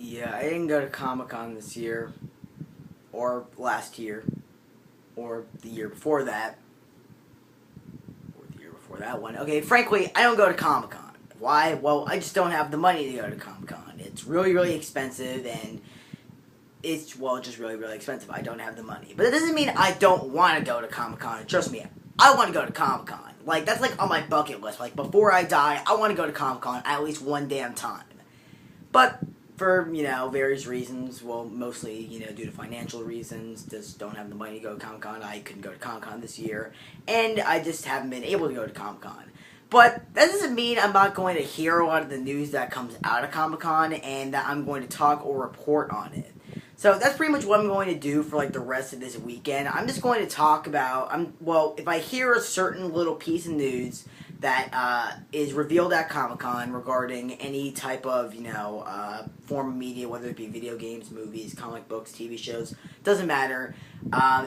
Yeah, I didn't go to Comic-Con this year, or last year, or the year before that, or the year before that one. Okay, frankly, I don't go to Comic-Con. Why? Well, I just don't have the money to go to Comic-Con. It's really, really expensive, and it's, well, just really, really expensive. I don't have the money. But it doesn't mean I don't want to go to Comic-Con. Trust me, I want to go to Comic-Con. Like, that's like on my bucket list. Like, before I die, I want to go to Comic-Con at least one damn time. But for, various reasons, well, mostly, due to financial reasons, just don't have the money to go to Comic-Con. I couldn't go to Comic-Con this year, and I just haven't been able to go to Comic-Con. But that doesn't mean I'm not going to hear a lot of the news that comes out of Comic-Con, and that I'm going to talk or report on it. So that's pretty much what I'm going to do for, like, the rest of this weekend. I'm just going to talk about, if I hear a certain little piece of news that is revealed at Comic-Con regarding any type of, form of media, whether it be video games, movies, comic books, TV shows, doesn't matter.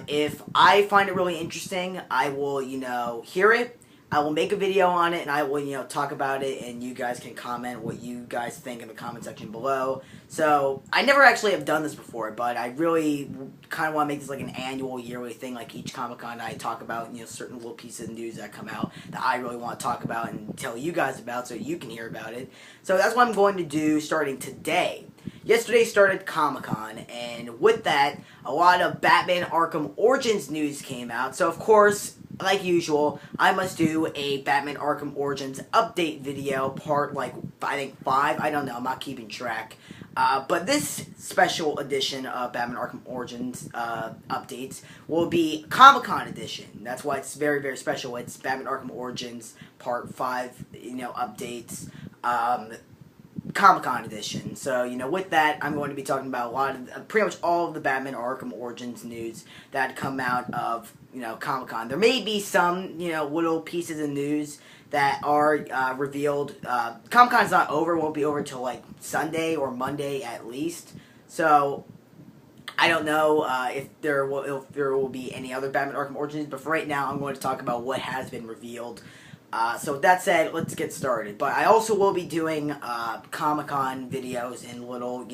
If I find it really interesting, I will, hear it. I will make a video on it, and I will, talk about it, and you guys can comment what you guys think in the comment section below. So, I never actually have done this before, but I really kind of want to make this like an annual, yearly thing. Like each Comic-Con, I talk about, certain little pieces of news that come out that I really want to talk about and tell you guys about so you can hear about it. So, that's what I'm going to do starting today. Yesterday started Comic-Con, and with that, a lot of Batman Arkham Origins news came out. So, of course, like usual, I must do a Batman Arkham Origins update video, part, I think 5, I don't know, I'm not keeping track. But this special edition of Batman Arkham Origins updates will be Comic-Con edition. That's why it's very, very special. It's Batman Arkham Origins part 5, updates. Comic-Con edition. So, with that, I'm going to be talking about a lot of, pretty much all of the Batman Arkham Origins news that come out of, Comic-Con. There may be some, little pieces of news that are revealed. Comic-Con's not over. It won't be over until, Sunday or Monday at least. So, I don't know if there will be any other Batman Arkham Origins, but for right now, I'm going to talk about what has been revealed. So with that said, let's get started. But I also will be doing Comic-Con videos and little,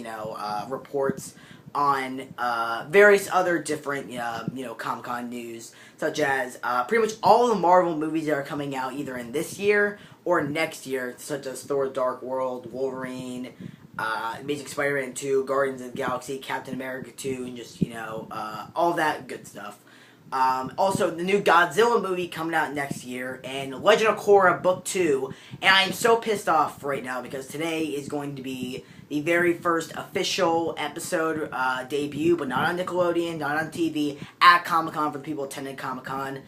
reports on various other different, Comic-Con news, such as pretty much all the Marvel movies that are coming out either in this year or next year, such as Thor: Dark World, Wolverine, Amazing Spider-Man 2, Guardians of the Galaxy, Captain America 2, and just, all that good stuff. Also, the new Godzilla movie coming out next year, and Legend of Korra Book 2, and I'm so pissed off right now because today is going to be the very first official episode debut, but not on Nickelodeon, not on TV, at Comic-Con for the people attending Comic-Con.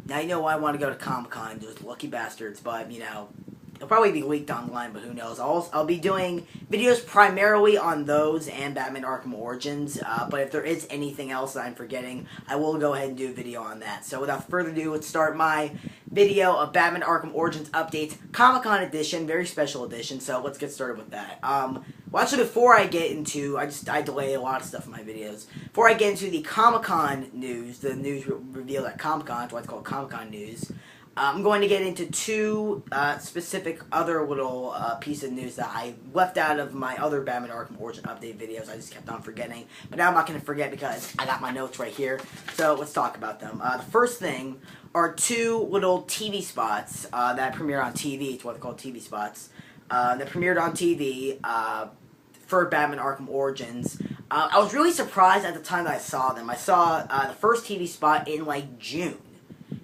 Now, you know why I want to go to Comic-Con, those lucky bastards, but, it'll probably be leaked online, but who knows. I'll be doing videos primarily on those and Batman Arkham Origins, but if there is anything else that I'm forgetting, I will go ahead and do a video on that. So without further ado, let's start my video of Batman Arkham Origins updates, Comic-Con edition, very special edition, so let's get started with that. Well, actually, before I get into, I delay a lot of stuff in my videos. Before I get into the Comic-Con news, the news revealed at Comic-Con, that's why it's called Comic-Con news, I'm going to get into two specific other little pieces of news that I left out of my other Batman Arkham Origin update videos. I just kept on forgetting. But now I'm not going to forget because I got my notes right here. So let's talk about them. The first thing are two little TV spots that premiere on TV. It's what they're called, TV spots. That premiered on TV for Batman Arkham Origins. I was really surprised at the time that I saw them. I saw the first TV spot in, June.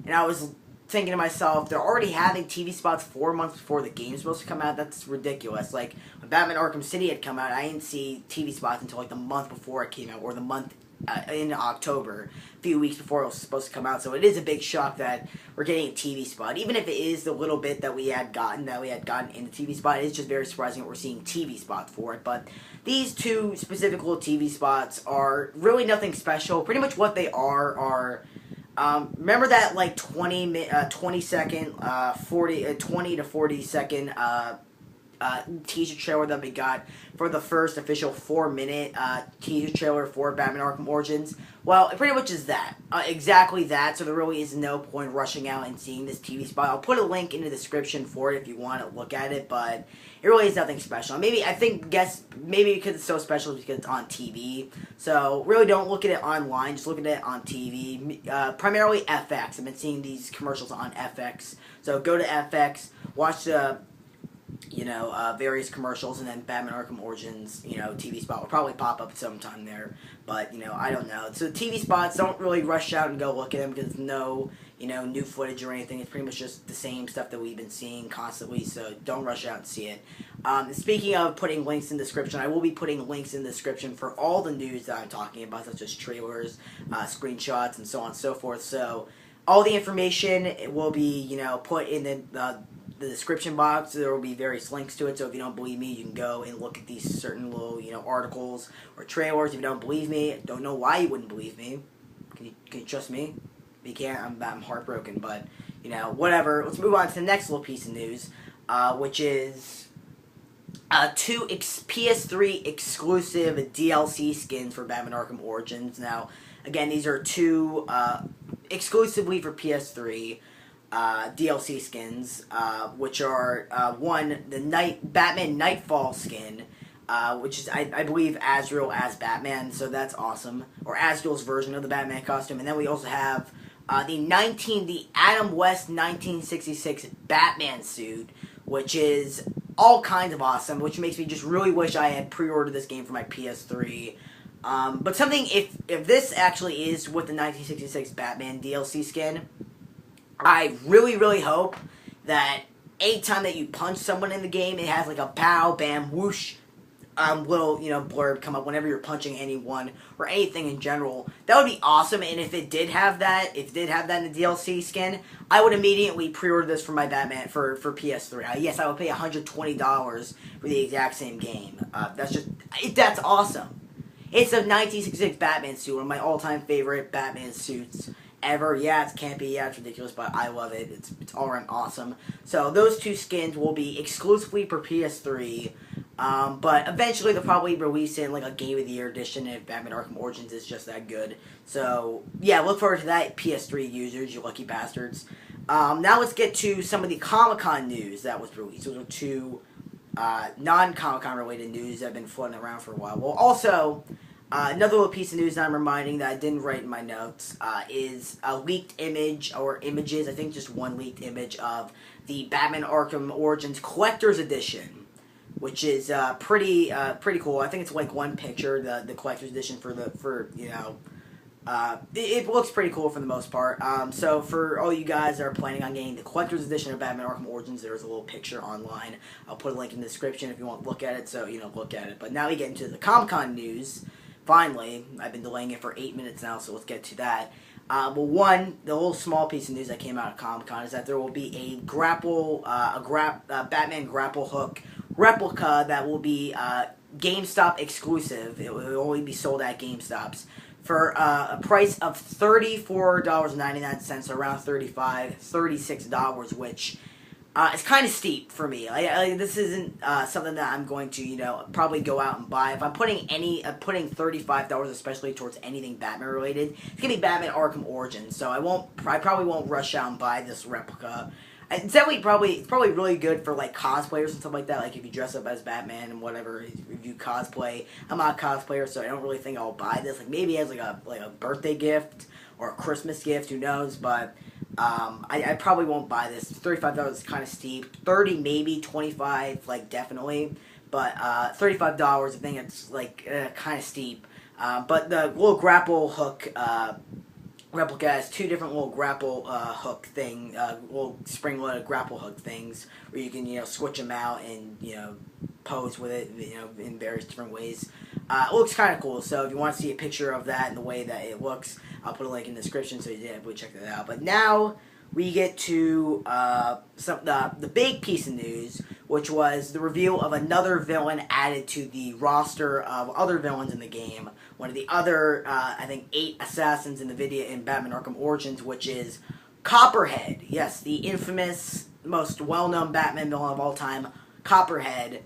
And I was thinking to myself, they're already having TV spots 4 months before the game's supposed to come out. That's ridiculous. When Batman Arkham City had come out, I didn't see TV spots until the month before it came out, or the month in October, a few weeks before it was supposed to come out. So it is a big shock that we're getting a TV spot, even if it is the little bit that we had gotten in the TV spot. It's just very surprising that we're seeing TV spots for it. But these two specific little TV spots are really nothing special. Pretty much what they are remember that 20 to 40 second teaser trailer that we got for the first official 4-minute teaser trailer for Batman Arkham Origins. Well, it pretty much is that. Exactly that, so there really is no point rushing out and seeing this TV spot. I'll put a link in the description for it if you want to look at it, but it really is nothing special. Maybe because it's so special because it's on TV. So really don't look at it online, just look at it on TV. Primarily FX. I've been seeing these commercials on FX. So go to FX, watch the various commercials, and then Batman Arkham Origins, TV spot will probably pop up sometime there. But, I don't know. So TV spots, don't really rush out and go look at them because there's no, new footage or anything. It's pretty much just the same stuff that we've been seeing constantly, so don't rush out and see it. Speaking of putting links in the description, I will be putting links in the description for all the news that I'm talking about, such as trailers, screenshots, and so on and so forth. So all the information will be, put in the description box. There will be various links to it, so if you don't believe me, you can go and look at these certain little, articles or trailers. If you don't believe me, don't know why you wouldn't believe me. Can you trust me? If you can't, I'm heartbroken, but, whatever. Let's move on to the next little piece of news, which is 2 PS3 exclusive DLC skins for Batman Arkham Origins. Now, again, these are 2 exclusively for PS3 DLC skins, which are one, the Batman Nightfall skin, which is I believe Azrael as Batman, so that's awesome, or Azrael's version of the Batman costume. And then we also have the Adam West 1966 Batman suit, which is all kinds of awesome, which makes me just really wish I had pre-ordered this game for my PS3. But something, if this actually is with the 1966 Batman DLC skin, I really, really hope that anytime that you punch someone in the game, it has like a pow, bam, whoosh, little, blurb come up whenever you're punching anyone or anything in general. That would be awesome, and if it did have that, in the DLC skin, I would immediately pre-order this for my Batman, for PS3. Yes, I would pay $120 for the exact same game. That's awesome. It's a 1966 Batman suit, one of my all-time favorite Batman suits ever. Yeah, it's campy, yeah, it's ridiculous, but I love it. It's all around awesome. So those 2 skins will be exclusively for PS3, but eventually they'll probably release it in like a Game of the Year edition if Batman Arkham Origins is just that good. So yeah, look forward to that, PS3 users, you lucky bastards. Now let's get to some of the Comic-Con news that was released. Those are 2 non-Comic-Con related news that have been floating around for a while. Well, also, another little piece of news that I'm reminding that I didn't write in my notes is a leaked image, or images, I think just one leaked image of the Batman Arkham Origins Collector's Edition, which is pretty cool. I think it's like one picture, the Collector's Edition it looks pretty cool for the most part. So for all you guys that are planning on getting the Collector's Edition of Batman Arkham Origins, there's a little picture online. I'll put a link in the description if you want to look at it, so, look at it. But now we get into the Comic-Con news. Finally, I've been delaying it for 8 minutes now, so let's get to that. Well, one, the little small piece of news that came out of Comic-Con is that there will be a Batman grapple hook replica that will be GameStop exclusive. It will only be sold at GameStops for a price of $34.99, so around $36, which is kind of steep for me. This isn't something that I'm going to, probably go out and buy. If I'm putting $35, especially towards anything Batman related, it's gonna be Batman Arkham Origins. So I probably won't rush out and buy this replica. It's definitely it's probably really good for like cosplayers and stuff like that. Like if you dress up as Batman and whatever, if you cosplay. I'm not a cosplayer, so I don't really think I'll buy this. Like maybe as like a birthday gift or a Christmas gift, who knows? But I probably won't buy this. $35 is kind of steep. $30 maybe, $25 like definitely, but $35 I think it's like kind of steep. But the little grapple hook replica has 2 different little grapple hook little spring-loaded grapple hook things where you can switch them out and pose with it in various different ways. It looks kind of cool. So if you want to see a picture of that and the way that it looks, I'll put a link in the description so you can check that out. But now we get to the big piece of news, which was the reveal of another villain added to the roster of other villains in the game. One of the other, I think, 8 assassins in Batman Arkham Origins, which is Copperhead. Yes, the infamous, most well-known Batman villain of all time, Copperhead.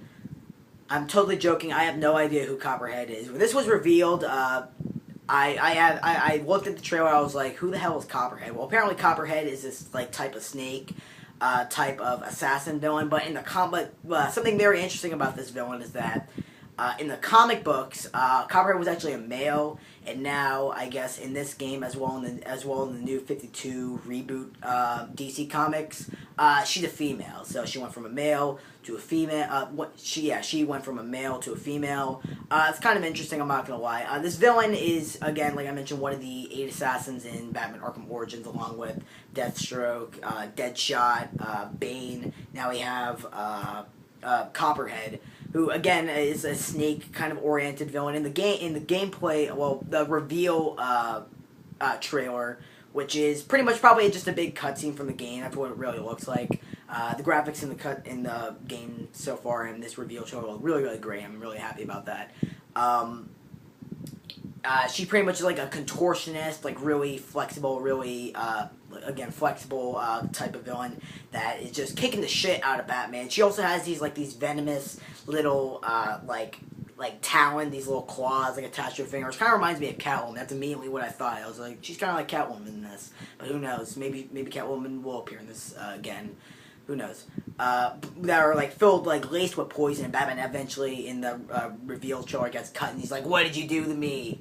I'm totally joking. I have no idea who Copperhead is. When this was revealed, I looked at the trailer. I was like, who the hell is Copperhead? Well, apparently Copperhead is this like type of snake, type of assassin villain. But in the something very interesting about this villain is that in the comic books, Copperhead was actually a male, and now I guess in this game as well in the new 52 reboot DC comics, she's a female. So she went from a male to a female. She went from a male to a female. It's kind of interesting. I'm not gonna lie. This villain is, again, like I mentioned, one of the 8 assassins in Batman Arkham Origins, along with Deathstroke, Deadshot, Bane. Now we have Copperhead, who again is a snake kind of oriented villain in the gameplay. Well, the reveal trailer, which is pretty much probably just a big cutscene from the game. That's what it really looks like. The graphics in the game so far in this reveal trailer look really, really great. I'm really happy about that. She pretty much is like a contortionist, like really flexible, really flexible type of villain that is just kicking the shit out of Batman. She also has these venomous little like talon, these little claws like attached to her fingers. Kind of reminds me of Catwoman. That's immediately what I thought. I was like, she's kind of like Catwoman in this, but who knows? Maybe Catwoman will appear in this again. Who knows? That are like filled, like laced with poison, and Batman eventually in the reveal trailer gets cut, and he's like, "What did you do to me?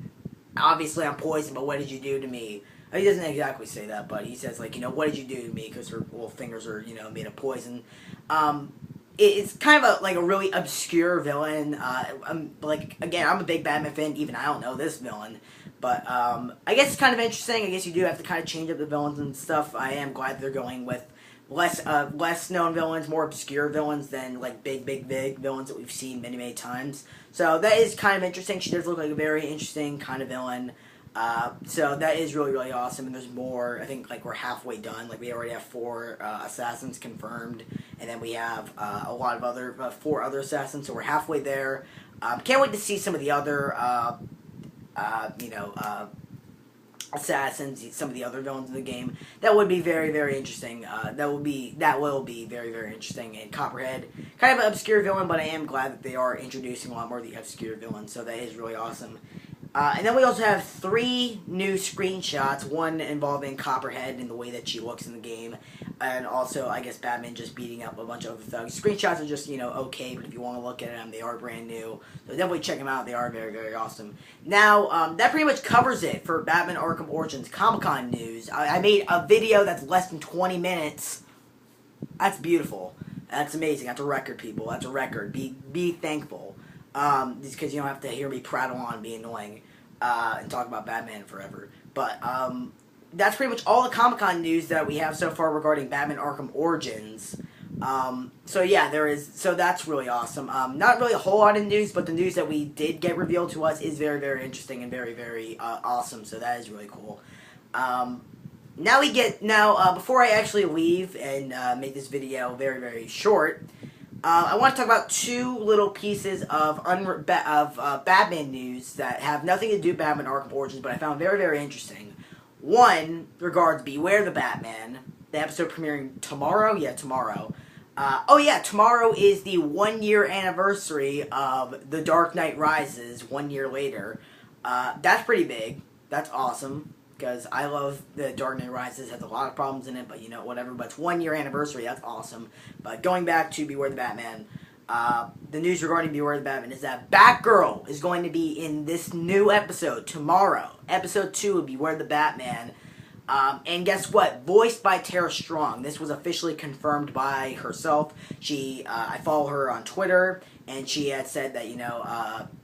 Obviously I'm poisoned, but what did you do to me?" He doesn't exactly say that, but he says like, what did you do to me? Because her little fingers are, made of poison. It's kind of a really obscure villain. I'm a big Batman fan. Even I don't know this villain, but I guess it's kind of interesting. I guess you do have to kind of change up the villains and stuff. I am glad they're going with less known villains, more obscure villains than like big villains that we've seen many times. So that is kind of interesting. She does look like a very interesting kind of villain. So that is really awesome, and there's more. I think like we're halfway done. Like we already have 4 assassins confirmed, and then we have a lot of other 4 other assassins. So we're halfway there. Can't wait to see some of the other assassins, some of the other villains in the game. That would be very interesting. That will be very interesting. And Copperhead, kind of an obscure villain, but I am glad that they are introducing a lot more of the obscure villains. So that is really awesome. And then we also have 3 new screenshots, one involving Copperhead and the way that she looks in the game, and also, I guess, Batman just beating up a bunch of other thugs. Screenshots are just, okay, but if you want to look at them, they are brand new. So definitely check them out. They are very awesome. Now, that pretty much covers it for Batman Arkham Origins Comic-Con news. I made a video that's less than 20 minutes. That's beautiful. That's amazing. That's a record, people. That's a record. Be thankful. Just because you don't have to hear me prattle on and be annoying and talk about Batman forever. But that's pretty much all the Comic-Con news that we have so far regarding Batman Arkham Origins. So yeah, so that's really awesome. Not really a whole lot of news, but the news that we did get revealed to us is very interesting and very awesome. So that is really cool. Before I actually leave and make this video very short, I want to talk about 2 little pieces of Batman news that have nothing to do with Batman Arkham Origins, but I found very interesting. One regards Beware the Batman, the episode premiering tomorrow. Yeah, tomorrow. Tomorrow is the 1-year anniversary of The Dark Knight Rises. 1 year later, that's pretty big. That's awesome. Because I love The Dark Knight Rises. Has a lot of problems in it, but whatever. But it's 1-year anniversary. That's awesome. But going back to Beware the Batman, the news regarding Beware the Batman is that Batgirl is going to be in this new episode tomorrow. Episode 2 of Beware the Batman. And guess what? Voiced by Tara Strong. This was officially confirmed by herself. I follow her on Twitter, and she had said that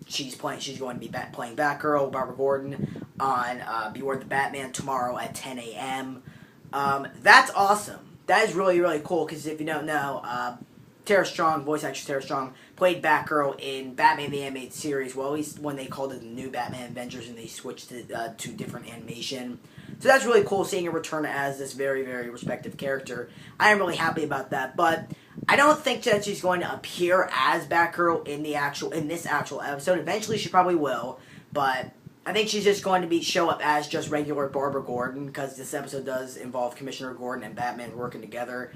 she's going to be playing Batgirl, Barbara Gordon, on Beware the Batman tomorrow at 10 a.m. That's awesome. That is really cool, because if you don't know, Tara Strong, voice actress Tara Strong, played Batgirl in Batman the Animated Series, well, at least when they called it the new Batman Adventures and they switched it to different animation. So that's really cool, seeing her return as this very respective character. I am really happy about that, but I don't think that she's going to appear as Batgirl in this actual episode. Eventually she probably will, but I think she's just going to show up as just regular Barbara Gordon, because this episode does involve Commissioner Gordon and Batman working together.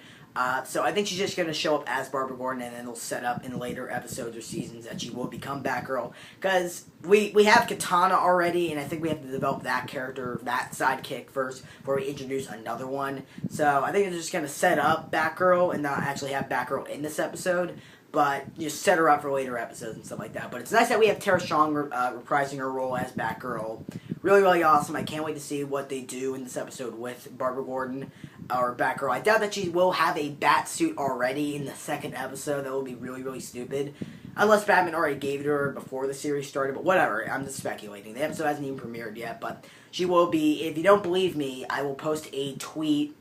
So I think she's just going to show up as Barbara Gordon, and then they'll set up in later episodes or seasons that she will become Batgirl. Because we have Katana already, and I think we have to develop that character, that sidekick first, before we introduce another one. So I think they're just going to set up Batgirl and not actually have Batgirl in this episode, but just set her up for later episodes and stuff like that. But it's nice that we have Tara Strong reprising her role as Batgirl. Really, really awesome. I can't wait to see what they do in this episode with Barbara Gordon or Batgirl. I doubt that she will have a bat suit already in the second episode. That will be really, really stupid. Unless Batman already gave it to her before the series started. But whatever, I'm just speculating. The episode hasn't even premiered yet, but she will be. If you don't believe me, I will post a tweet.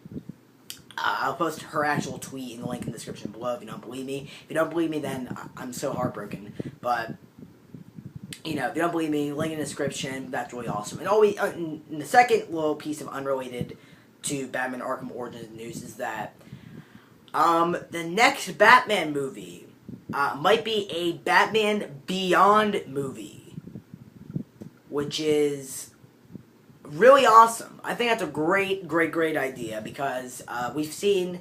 I'll post her actual tweet in the link in the description below if you don't believe me. If you don't believe me, then I'm so heartbroken. But you know, if you don't believe me, link in the description. That's really awesome. And always, in the second little piece of unrelated to Batman Arkham Origins news is that the next Batman movie might be a Batman Beyond movie, which is really awesome. I think that's a great, great, great idea because we've seen,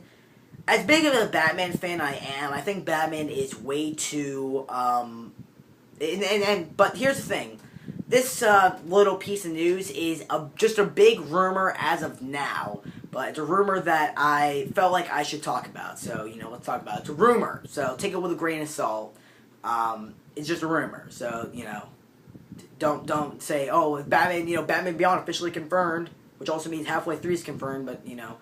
as big of a Batman fan I am, I think Batman is way too, but here's the thing. This little piece of news is just a big rumor as of now, but it's a rumor that I felt like I should talk about. So, you know, let's talk about it. It's a rumor, so take it with a grain of salt. It's just a rumor, so, you know, don't say, oh, Batman, you know, Batman Beyond officially confirmed, which also means Halfway 3 is confirmed, but, you know,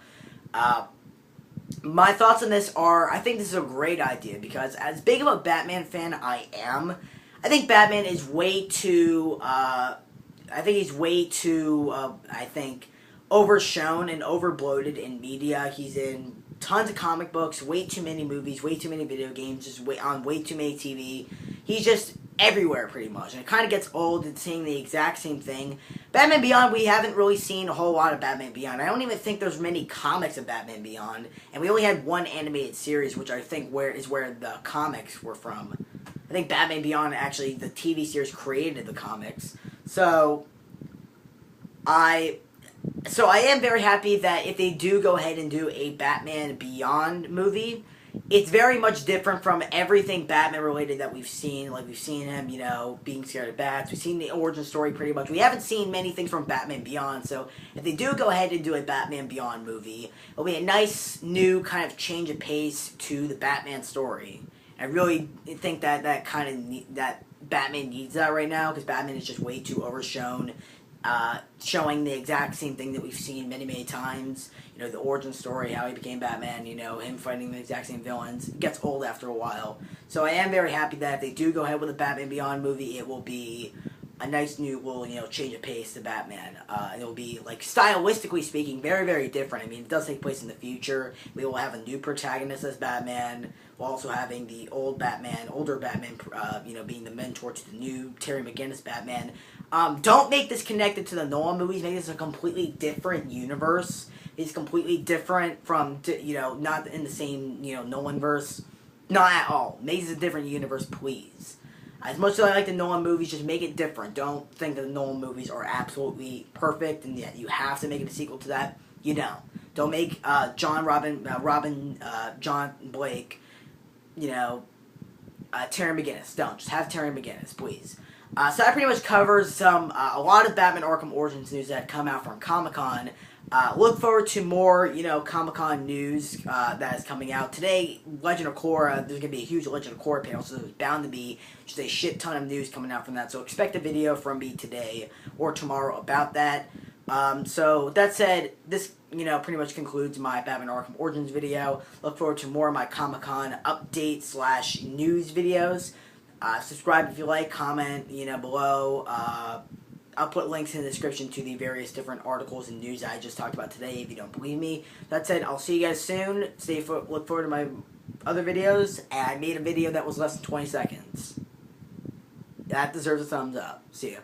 my thoughts on this are, I think this is a great idea, because as big of a Batman fan I am, I think Batman is way too, I think, overshown and overbloated in media. He's in tons of comic books, way too many movies, way too many video games, just on way too many TV. He's just everywhere, pretty much. And it kind of gets old and seeing the exact same thing. Batman Beyond, we haven't really seen a whole lot of Batman Beyond. I don't even think there's many comics of Batman Beyond. And we only had one animated series, which I think is where the comics were from. I think Batman Beyond, actually, the TV series created the comics. So I am very happy that if they do go ahead and do a Batman Beyond movie, it's very much different from everything Batman related that we've seen. Like, we've seen him, you know, being scared of bats. We've seen the origin story pretty much. We haven't seen many things from Batman Beyond. So if they do go ahead and do a Batman Beyond movie, it'll be a nice new kind of change of pace to the Batman story. I really think that that Batman needs that right now, because Batman is just way too overshown, showing the exact same thing that we've seen many, many times. You know, the origin story, how he became Batman, you know, him fighting the exact same villains. It gets old after a while. So I am very happy that if they do go ahead with a Batman Beyond movie, it will be a nice new, you know, change of pace to Batman. And it'll be, like, stylistically speaking, very, very different. I mean, it does take place in the future. We will have a new protagonist as Batman, while also having the older Batman, you know, being the mentor to the new Terry McGinnis Batman. Don't make this connected to the Nolan movies. Make this a completely different universe. It's completely different from, you know, not in the same, you know, Nolan-verse. Not at all. Make this a different universe, please. As much as I like the Nolan movies, just make it different. Don't think that the Nolan movies are absolutely perfect and that you have to make it a sequel to that. You don't. Don't make John Blake, you know, Terry McGinnis. Don't. Just have Terry McGinnis, please. So that pretty much covers a lot of Batman Arkham Origins news that come out from Comic-Con. Look forward to more, you know, Comic-Con news that is coming out. Today, Legend of Korra, there's going to be a huge Legend of Korra panel, so there's bound to be just a shit ton of news coming out from that. So expect a video from me today or tomorrow about that. So with that said, this, you know, pretty much concludes my Batman Arkham Origins video. Look forward to more of my Comic-Con update / news videos. Subscribe if you like, comment, you know, below. I'll put links in the description to the various different articles and news that I just talked about today if you don't believe me. That said, I'll see you guys soon. Look forward to my other videos. And I made a video that was less than 20 seconds. That deserves a thumbs up. See ya.